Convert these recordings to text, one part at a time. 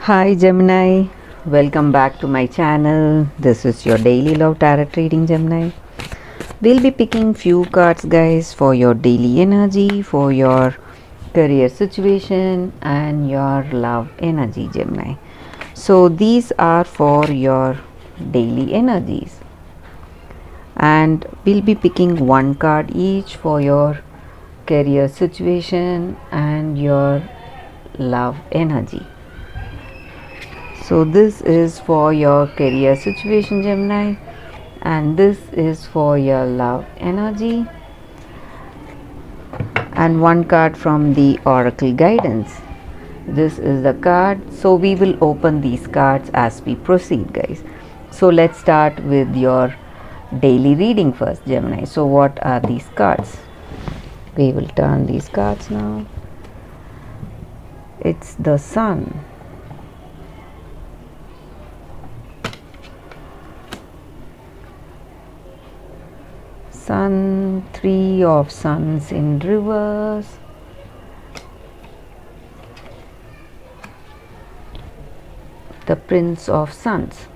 Hi Gemini, welcome back to my channel. This is your daily love tarot reading, Gemini. We'll be picking few cards, guys, for your daily energy, for your career situation, and your love energy, Gemini. So these are for your daily energies, and we'll be picking one card each for your career situation and your love energy. So this is for your career situation, Gemini, and this is for your love energy, and one card from the oracle guidance. This is the card. So we will open these cards as we proceed, guys. So let's start with your daily reading first, Gemini. So what are these cards? We will turn these cards now. It's the Sun, Sun, Three of Suns in reverse, the Prince of Suns.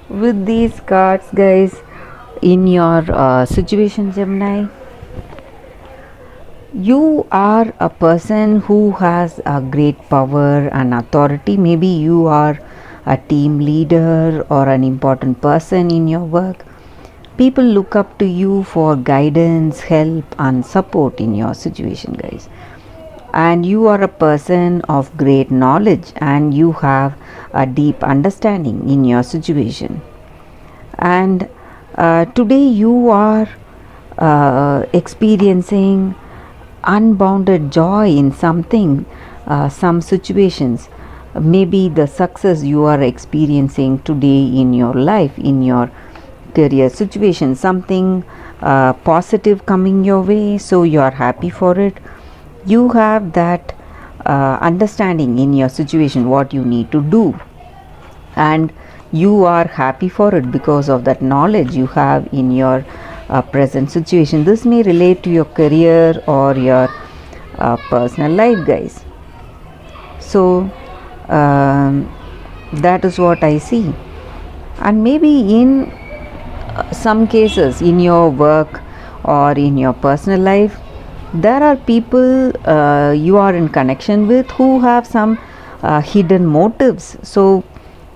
With these cards, guys, in your situation, Gemini, you are a person who has a great power and authority. Maybe you are a team leader or an important person in your work. People look up to you for guidance, help, and support in your situation, guys. And you are a person of great knowledge and you have a deep understanding in your situation. And today you are experiencing unbounded joy in something, some situations. Maybe the success you are experiencing today in your life, in your career situation, something positive coming your way, so you are happy for it. You have that understanding in your situation what you need to do, and you are happy for it because of that knowledge you have in your present situation. This may relate to your career or your personal life, guys. So that is what I see. And maybe in some cases in your work or in your personal life, there are people you are in connection with who have some hidden motives. So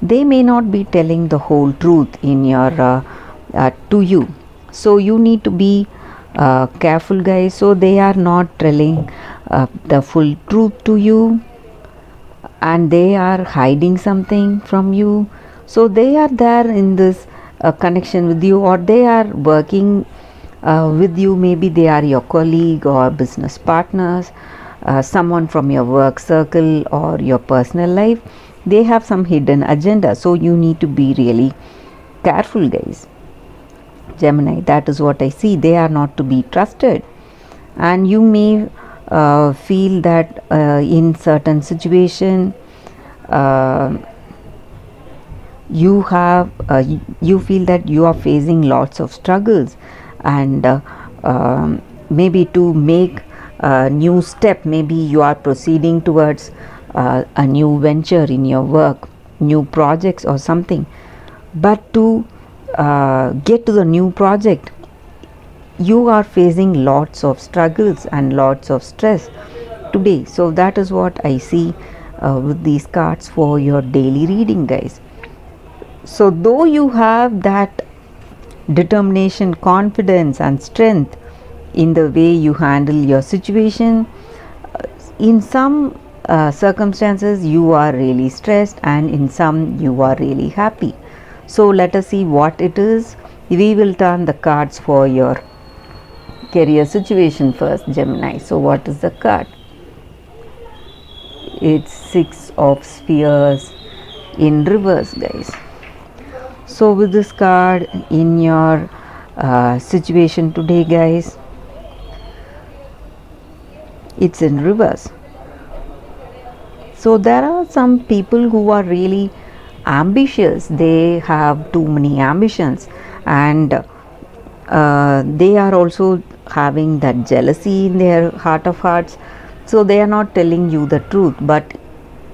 they may not be telling the whole truth in your to you. So you need to be careful, guys. So they are not telling the full truth to you, and they are hiding something from you. So they are there in this connection with you, or they are working with you. Maybe they are your colleague or business partners, someone from your work circle or your personal life. They have some hidden agenda, so you need to be really careful, guys. Gemini, that is what I see. They are not to be trusted, and you may feel that in certain situation you have you feel that you are facing lots of struggles, and maybe to make a new step, maybe you are proceeding towards a new venture in your work, new projects or something, but to get to the new project you are facing lots of struggles and lots of stress today. So that is what I see with these cards for your daily reading, guys. So though you have that determination, confidence, and strength in the way you handle your situation, in some circumstances you are really stressed, and in some you are really happy. So let us see what it is. We will turn the cards for your career situation first, Gemini. So what is the card? It's Six of Spheres in reverse, guys. So with this card in your situation today, guys, it's in reverse. So there are some people who are really ambitious. They have too many ambitions, and they are also having that jealousy in their heart of hearts. So they are not telling you the truth, but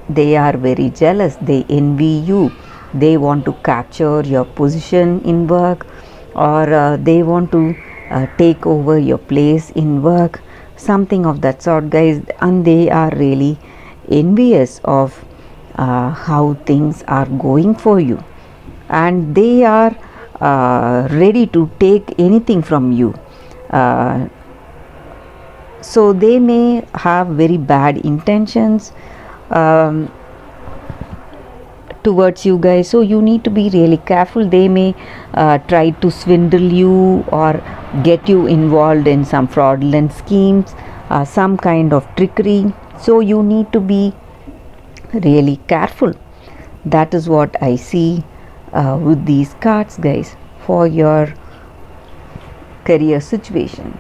they are very jealous, they envy you, they want to capture your position in work, or they want to take over your place in work, something of that sort, guys. And they are really envious of how things are going for you, and they are ready to take anything from you. So they may have very bad intentions towards you, guys. So you need to be really careful. They may try to swindle you or get you involved in some fraudulent schemes, some kind of trickery. So you need to be really careful. That is what I see with these cards, guys, for your career situation.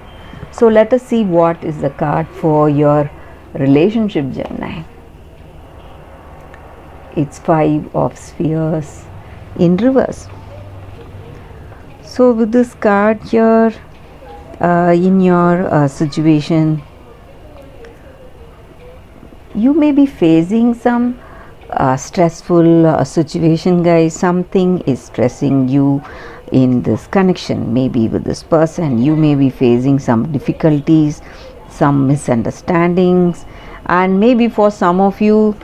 So let us see what is the card for your relationship, Gemini. It's 5 of Spheres in reverse. So with this card here, in your situation, you may be facing some stressful situation, guys. Something is stressing you in this connection. Maybe with this person you may be facing some difficulties, some misunderstandings, and maybe for some of you,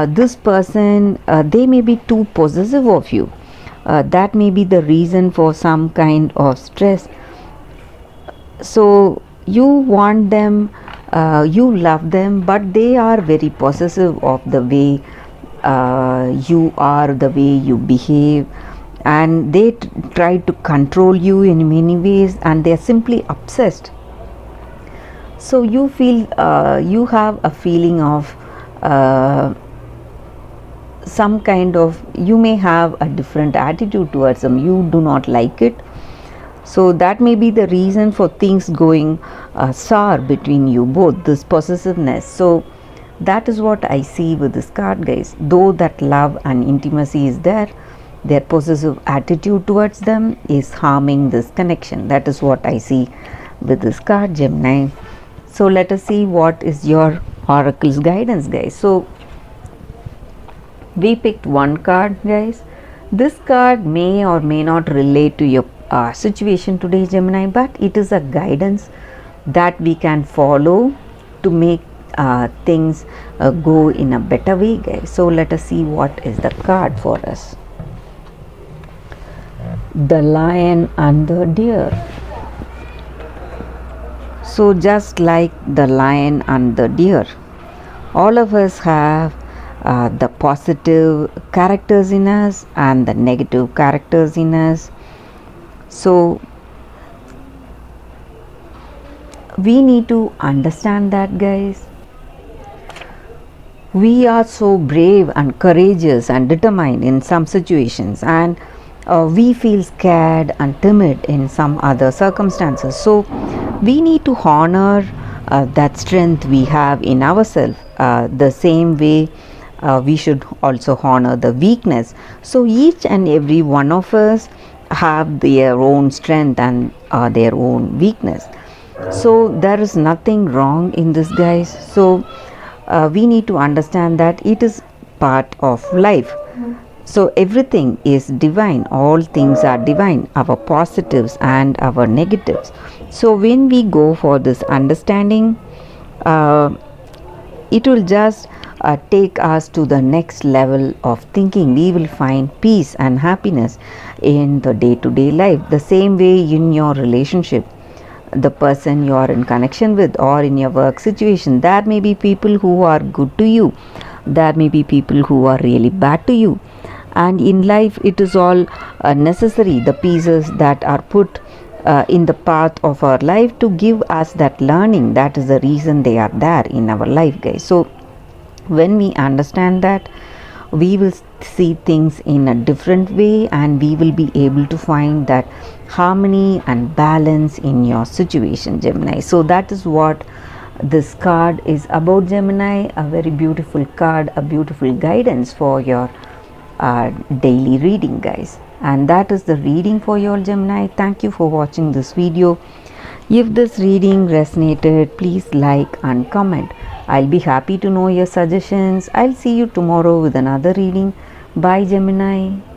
this person, they may be too possessive of you. That may be the reason for some kind of stress. So you want them, you love them, but they are very possessive of the way you are, the way you behave, and they try to control you in many ways, and they are simply obsessed. So you feel, you have a feeling of some kind of, you may have a different attitude towards them, you do not like it. So that may be the reason for things going sour between you both, this possessiveness. So that is what I see with this card, guys. Though that love and intimacy is there, their possessive attitude towards them is harming this connection. That is what I see with this card, Gemini. So let us see what is your oracle's guidance, guys. So we picked one card, guys. This card may or may not relate to your situation today, Gemini, but it is a guidance that we can follow to make things go in a better way, guys. So let us see what is the card for us. The Lion and the Deer. So just like the lion and the deer, all of us have the positive characters in us and the negative characters in us. So we need to understand that, guys. We are so brave and courageous and determined in some situations, and we feel scared and timid in some other circumstances. So we need to honor that strength we have in ourselves. The same way we should also honor the weakness. So each and every one of us have their own strength and their own weakness. So there is nothing wrong in this, guys. So we need to understand that it is part of life. So everything is divine, all things are divine, our positives and our negatives. So when we go for this understanding, it will just take us to the next level of thinking. We will find peace and happiness in the day-to-day life. The same way in your relationship, the person you are in connection with, or in your work situation, there may be people who are good to you, there may be people who are really bad to you. And in life, it is all necessary, the pieces that are put in the path of our life to give us that learning. That is the reason they are there in our life, guys. So when we understand that, we will see things in a different way, and we will be able to find that harmony and balance in your situation, Gemini. So that is what this card is about, Gemini. A very beautiful card, a beautiful guidance for your daily reading, guys. And that is the reading for your Gemini. Thank you for watching this video. If this reading resonated, please like and comment. I'll be happy to know your suggestions. I'll see you tomorrow with another reading. Bye, Gemini.